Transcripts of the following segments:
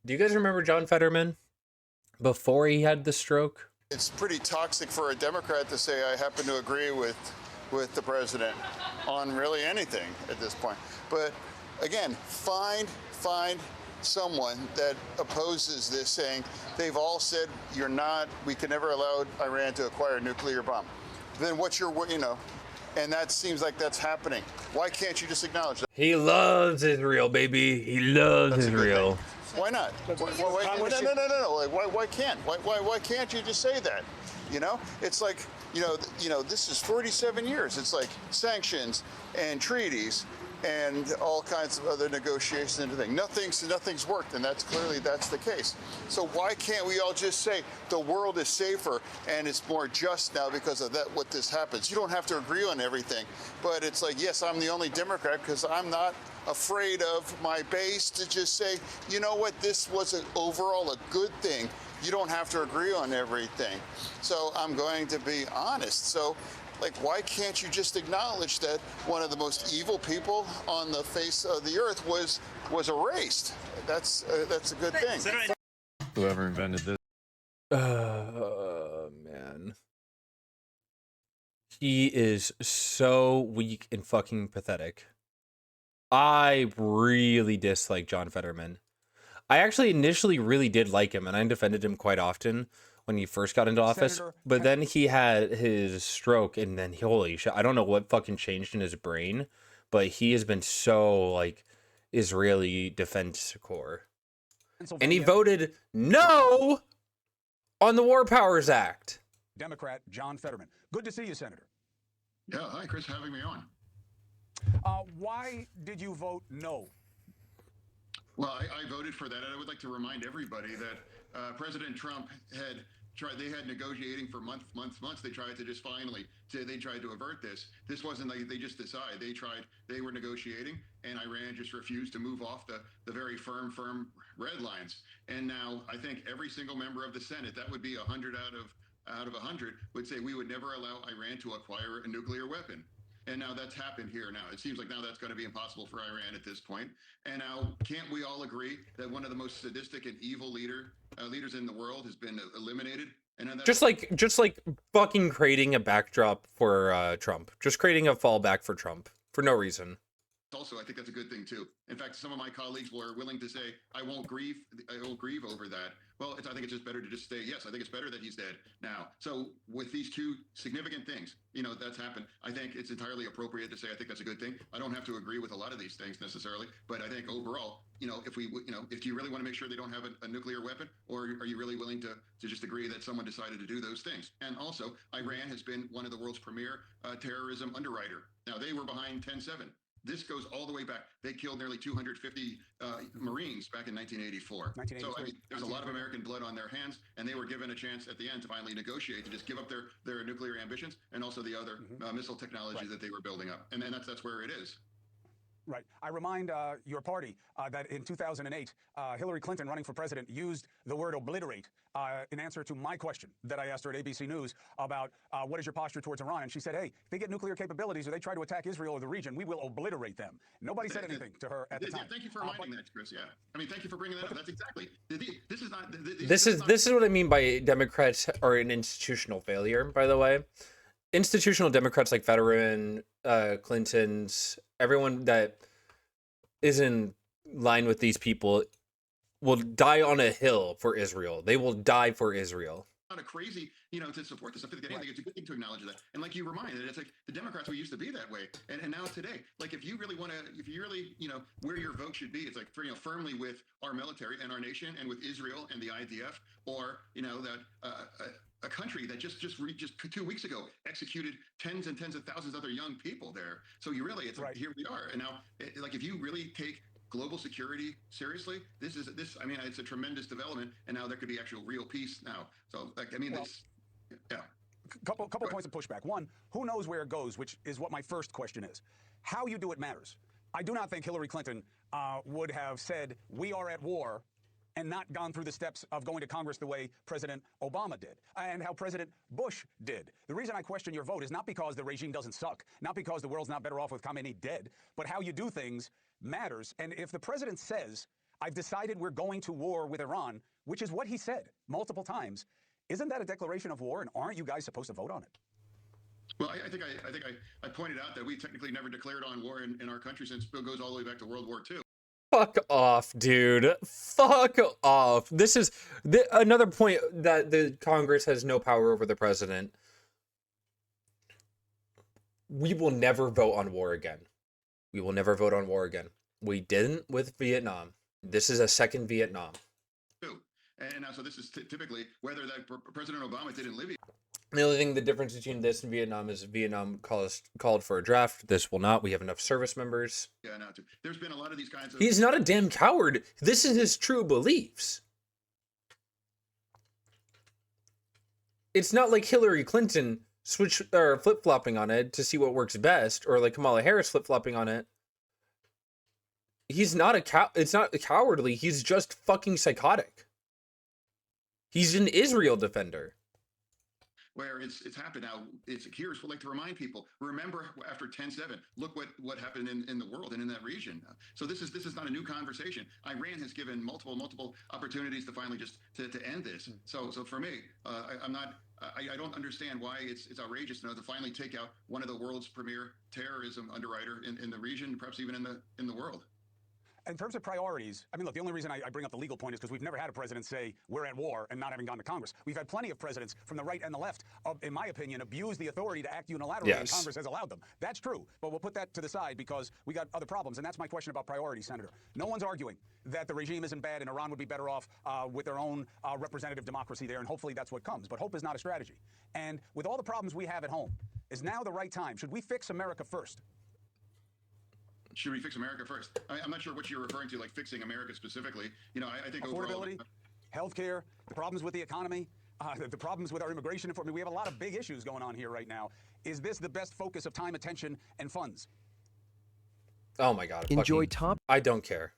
Do you guys remember John Fetterman before he had the stroke? It's pretty toxic for a Democrat to say I happen to agree with the president on really anything at this point. But again, find someone that opposes this, saying they've all said we can never allow Iran to acquire a nuclear bomb. Then what's your, and that seems like that's happening. Why can't you just acknowledge that? He loves Israel, baby. He loves That's a good Israel. thing. Why not? No. Like, why can't? Why can't you just say that? It's like, this is 47 years. It's like sanctions and treaties and all kinds of other negotiations and everything. Nothing's worked, and that's the case. So why can't we all just say the world is safer and it's more just now because of that? What this happens? You don't have to agree on everything, but it's like, yes, I'm the only Democrat because I'm not afraid of my base to just say, you know what, this was overall a good thing. You don't have to agree on everything. So I'm going to be honest. So, like, why can't you just acknowledge that one of the most evil people on the face of the earth was erased? That's a good thing. Whoever invented this. Man. He is so weak and fucking pathetic. I really dislike John Fetterman. I actually initially really did like him, and I defended him quite often when he first got into office. But then he had his stroke, and then holy shit, I don't know what fucking changed in his brain, but he has been so like Israeli Defense Corps, and he voted no on the War Powers Act. Democrat John Fetterman. Good to see you, Senator. Yeah, hi, Chris, for having me on. Why did you vote no? Well, I voted for that, and I would like to remind everybody that President Trump they had negotiating for months. They tried to just they tried to avert this. This wasn't like they just decided. They were negotiating, and Iran just refused to move off the very firm red lines. And now I think every single member of the Senate, that would be 100 out of 100, would say we would never allow Iran to acquire a nuclear weapon. And now that's happened here now. It seems like now that's going to be impossible for Iran at this point. And now, can't we all agree that one of the most sadistic and evil leaders in the world has been eliminated? And just like fucking creating a backdrop for Trump. Just creating a fallback for Trump for no reason. Also, I think that's a good thing too. In fact, some of my colleagues were willing to say, I won't grieve over that. Well, I think it's just better to just say, yes, I think it's better that he's dead now. So with these two significant things, that's happened. I think it's entirely appropriate to say, I think that's a good thing. I don't have to agree with a lot of these things necessarily, but I think overall, if you really want to make sure they don't have a nuclear weapon, or are you really willing to just agree that someone decided to do those things? And also, Iran has been one of the world's premier terrorism underwriter. Now, they were behind 10/7. This goes all the way back. They killed nearly 250 Marines back in 1984. So I mean, there's a lot of American blood on their hands, and they were given a chance at the end to finally negotiate to just give up their nuclear ambitions and also the other missile technology that they were building up. And that's where it is. Right. I remind your party that in 2008, Hillary Clinton, running for president, used the word obliterate in answer to my question that I asked her at ABC News about what is your posture towards Iran. And she said, hey, if they get nuclear capabilities or they try to attack Israel or the region, we will obliterate them. Nobody said anything to her at the time. Thank you for reminding that, Chris. Yeah. I mean, thank you for bringing that up. That's exactly. This is not. This is what I mean by Democrats are an institutional failure, by the way. Institutional Democrats like Fetterman, Clinton's, everyone that is in line with these people will die on a hill for Israel. They will die for Israel. Not a crazy, to support this. I think it's a good thing to acknowledge that. And like you reminded, it's like the Democrats who used to be that way, and now today, like if you really, where your vote should be, it's like firmly with our military and our nation, and with Israel and the IDF, or that a country that just 2 weeks ago executed tens and tens of thousands of other young people there. So it's like, here we are, and now if you really take global security seriously, it's a tremendous development, and now there could be actual real peace now. So Couple points of pushback. One, who knows where it goes, which is what my first question is. How you do it matters. I do not think Hillary Clinton would have said we are at war and not gone through the steps of going to Congress the way President Obama did and how President Bush did. The reason I question your vote is not because the regime doesn't suck, not because the world's not better off with Khamenei dead, but how you do things matters. And if the president says, I've decided we're going to war with Iran, which is what he said multiple times. Isn't that a declaration of war, and aren't you guys supposed to vote on it? Well, I think I pointed out that we technically never declared on war in our country since it goes all the way back to World War II. Fuck off, dude. Fuck off. This is another point that the Congress has no power over the president. We will never vote on war again. We will never vote on war again. We didn't with Vietnam. This is a second Vietnam. And now, so this is typically whether that President Obama did in Libya. The only thing, the difference between this and Vietnam is Vietnam called for a draft. This will not. We have enough service members. Yeah, not to. There's been a lot of these kinds of. He's not a damn coward. This is his true beliefs. It's not like Hillary Clinton flip-flopping on it to see what works best, or like Kamala Harris flip-flopping on it. He's not it's not cowardly. He's just fucking psychotic. He's an Israel defender. Where it's happened now. Here's what I'd like to remind people. Remember, after 10/7, look what happened in the world and in that region. So this is not a new conversation. Iran has given multiple opportunities to finally just to end this. So for me, I don't understand why it's outrageous to finally take out one of the world's premier terrorism underwriter in the region, perhaps even in the world. In terms of priorities, I mean, look, the only reason I bring up the legal point is because we've never had a president say we're at war and not having gone to Congress. We've had plenty of presidents from the right and the left, in my opinion, abuse the authority to act unilaterally, and Congress has allowed them. That's true, but we'll put that to the side because we got other problems, and that's my question about priorities, Senator. No one's arguing that the regime isn't bad and Iran would be better off with their own representative democracy there, and hopefully that's what comes. But hope is not a strategy. And with all the problems we have at home, is now the right time? Should we fix America first? Should we fix America first? I'm not sure what you're referring to, like fixing America specifically. I think affordability, healthcare, the problems with the economy, the problems with our immigration. I mean, we have a lot of big issues going on here right now. Is this the best focus of time, attention, and funds? Oh my God. Enjoy top. I don't care.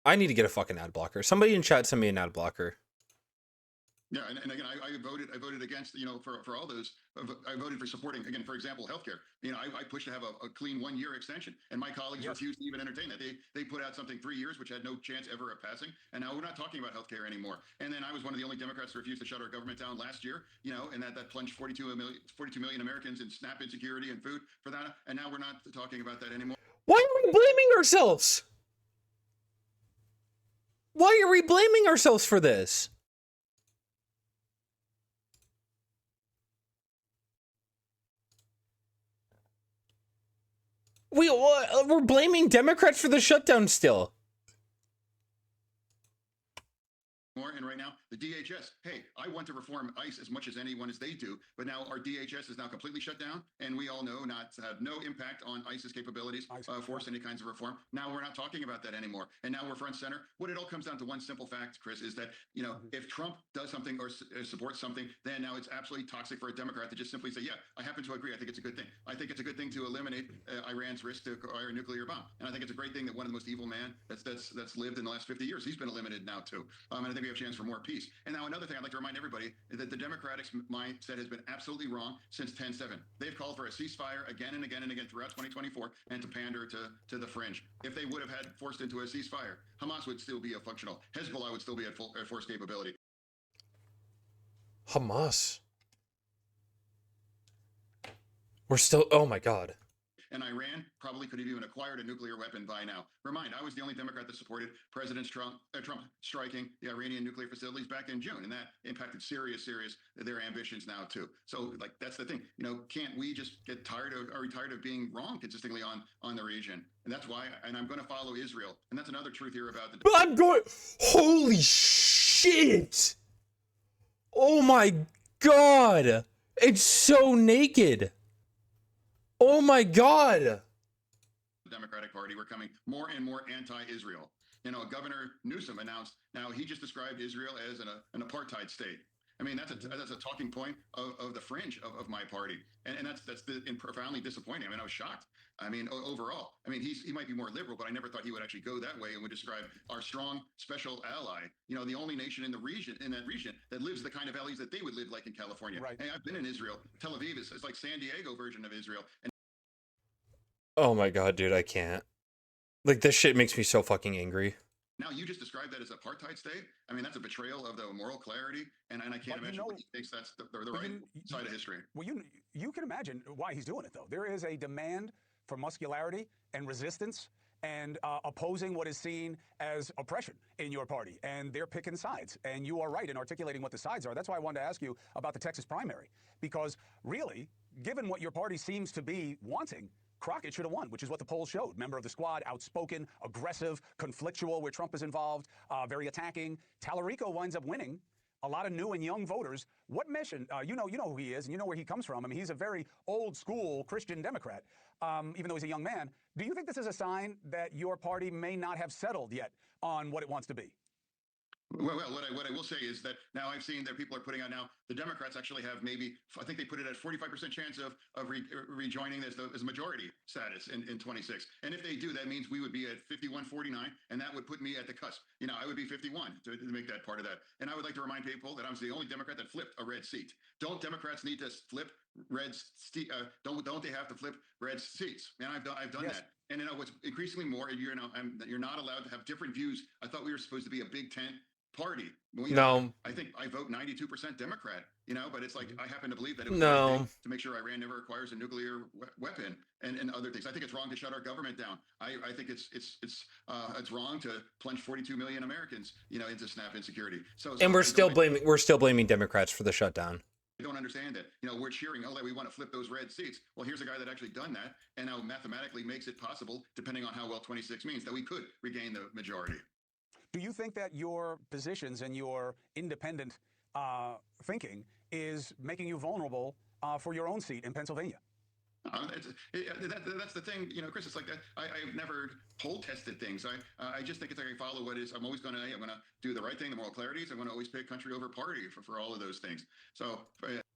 I need to get a fucking ad blocker. Somebody in chat send me an ad blocker. Yeah, and again, I voted against, for all those. I voted for supporting, again, for example, healthcare. I pushed to have a clean 1-year extension, and my colleagues refused to even entertain that. They put out something 3 years, which had no chance ever of passing, and now we're not talking about healthcare anymore. And then I was one of the only Democrats to refuse to shut our government down last year, and that plunged 42 million Americans in SNAP insecurity and food for that, and now we're not talking about that anymore. Why are we blaming ourselves? Why are we blaming ourselves for this? We're blaming Democrats for the shutdown still. And right now, the DHS, hey, I want to reform ICE as much as anyone as they do, but now our DHS is now completely shut down, and we all know not to have no impact on ICE's capabilities force any kinds of reform. Now we're not talking about that anymore, and now we're front center. What it all comes down to one simple fact, Chris, is that if Trump does something or supports something, then now it's absolutely toxic for a Democrat to just simply say, yeah, I happen to agree. I think it's a good thing. I think it's a good thing to eliminate Iran's risk to acquire a nuclear bomb, and I think it's a great thing that one of the most evil man that's lived in the last 50 years, he's been eliminated now too, and I think we have a chance for more peace. And now another thing I'd like to remind everybody is that the Democratic mindset has been absolutely wrong since 10/7. They've called for a ceasefire again and again and again throughout 2024 and to pander to the fringe. If they would have had forced into a ceasefire, Hamas would still be a functional. Hezbollah would still be at full force capability. Hamas. We're still, oh my God. And Iran probably could have even acquired a nuclear weapon by now. Remind, I was the only Democrat that supported President Trump striking the Iranian nuclear facilities back in June, and that impacted serious their ambitions now too. So, that's the thing. Can't we just get tired of being wrong consistently on the region? And that's why, and I'm going to follow Israel. And that's another truth here about the. But I'm going. Holy shit! Oh my God! It's so naked. Oh my God! The Democratic Party, we're coming more and more anti-Israel. Governor Newsom announced, now he just described Israel as an apartheid state. I mean, that's a talking point of the fringe of my party. And that's profoundly disappointing. I mean, I was shocked. I mean, overall, I mean, he might be more liberal, but I never thought he would actually go that way and would describe our strong special ally, the only nation in that region that lives the kind of values that they would live like in California. Right. Hey, I've been in Israel. Tel Aviv is like San Diego version of Israel. And oh my God, dude, I can't. This shit makes me so fucking angry. Now you just described that as apartheid state. I mean, that's a betrayal of the moral clarity, and I can't imagine what he thinks that's the right side of history. Well, you can imagine why he's doing it, though. There is a demand for muscularity and resistance and opposing what is seen as oppression in your party, and they're picking sides. And you are right in articulating what the sides are. That's why I wanted to ask you about the Texas primary, because really, given what your party seems to be wanting, Crockett should have won, which is what the polls showed. Member of the squad, outspoken, aggressive, conflictual, where Trump is involved, very attacking. Tallarico winds up winning. A lot of new and young voters. What mission? You know who he is, and you know where he comes from. I mean, he's a very old school Christian Democrat, even though he's a young man. Do you think this is a sign that your party may not have settled yet on what it wants to be? Well, what I will say is that now I've seen that people are putting out now the Democrats actually have maybe, I think they put it at 45% chance of rejoining as majority status in 26. And if they do, that means we would be at 51-49, and that would put me at the cusp. You know, I would be 51 to make that part of that. And I would like to remind people that I was the only Democrat that flipped a red seat. Don't Democrats need to flip red don't they have to flip red seats? And I've done Yes. that. And you know what's increasingly more, you're not allowed to have different views. I thought we were supposed to be a big tent party. Well, No. I think I vote 92% Democrat, but it's like I happen to believe that it was No. the right thing to make sure Iran never acquires a nuclear weapon and other things. I think it's wrong to shut our government down. I think it's wrong to plunge 42 million Americans, into SNAP insecurity. So And we're still blaming Democrats for the shutdown. I don't understand it. We're cheering, that we want to flip those red seats. Well, here's a guy that actually done that, and now mathematically makes it possible, depending on how well 26 means, that we could regain the majority. Do you think that your positions and your independent thinking is making you vulnerable for your own seat in Pennsylvania? That's the thing, Chris. It's like that. I've never poll tested things. I just think it's like I follow what is. I'm going to do the right thing. The moral clarities. I'm going to always pick country over party for all of those things. So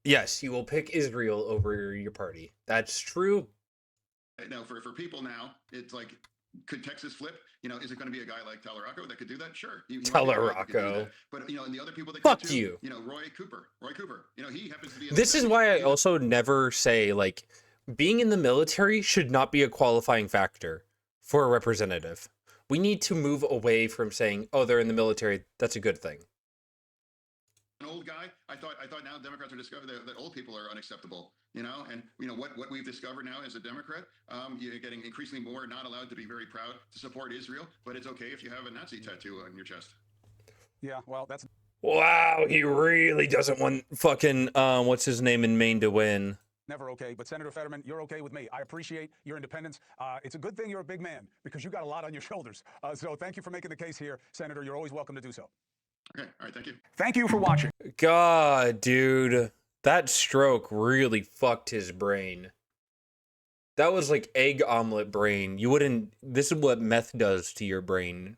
yes, you will pick Israel over your party. That's true. Now, for people now, it's like, could Texas flip? Is it going to be a guy like Tallarico that could do that? Sure. Tallarico. But, and the other people that Fuck could too, you. Roy Cooper, he happens to be. This is why I also never say, like, being in the military should not be a qualifying factor for a representative. We need to move away from saying, oh, they're in the military. That's a good thing. An old guy. I thought now Democrats are discovering that old people are unacceptable. And what we've discovered now as a Democrat, you're getting increasingly more not allowed to be very proud to support Israel, but it's okay if you have a Nazi tattoo on your chest. Yeah, well, that's. Wow, he really doesn't want fucking what's his name in Maine to win. Never okay, but Senator Fetterman, you're okay with me. I appreciate your independence. It's a good thing you're a big man because you got a lot on your shoulders. So thank you for making the case here, Senator. You're always welcome to do so. Okay, all right, thank you. Thank you for watching. God, dude, that stroke really fucked his brain. That was like egg omelet brain. You wouldn't. This is what meth does to your brain.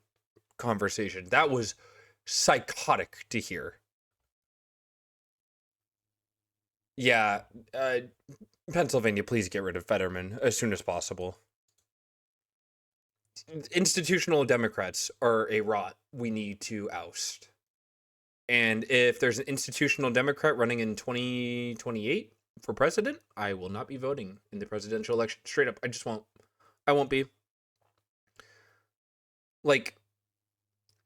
Conversation. That was psychotic to hear. Yeah, Pennsylvania, please get rid of Fetterman as soon as possible. Institutional Democrats are a rot we need to oust. And if there's an institutional Democrat running in 2028 for president, I will not be voting in the presidential election. Straight up, I just won't. I won't be. Like,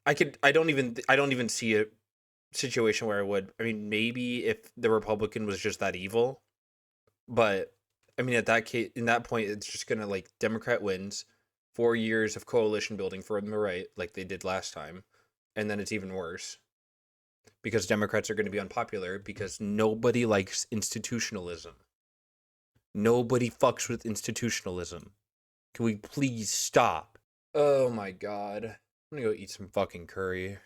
I don't even see a situation where I would. I mean, maybe if the Republican was just that evil, but I mean, at that case, in that point, it's just gonna, like, Democrat wins, 4 years of coalition building from the right, like they did last time, and then it's even worse because Democrats are going to be unpopular because nobody likes institutionalism. Nobody fucks with institutionalism. Can we please stop? Oh my god. I'm gonna go eat some fucking curry.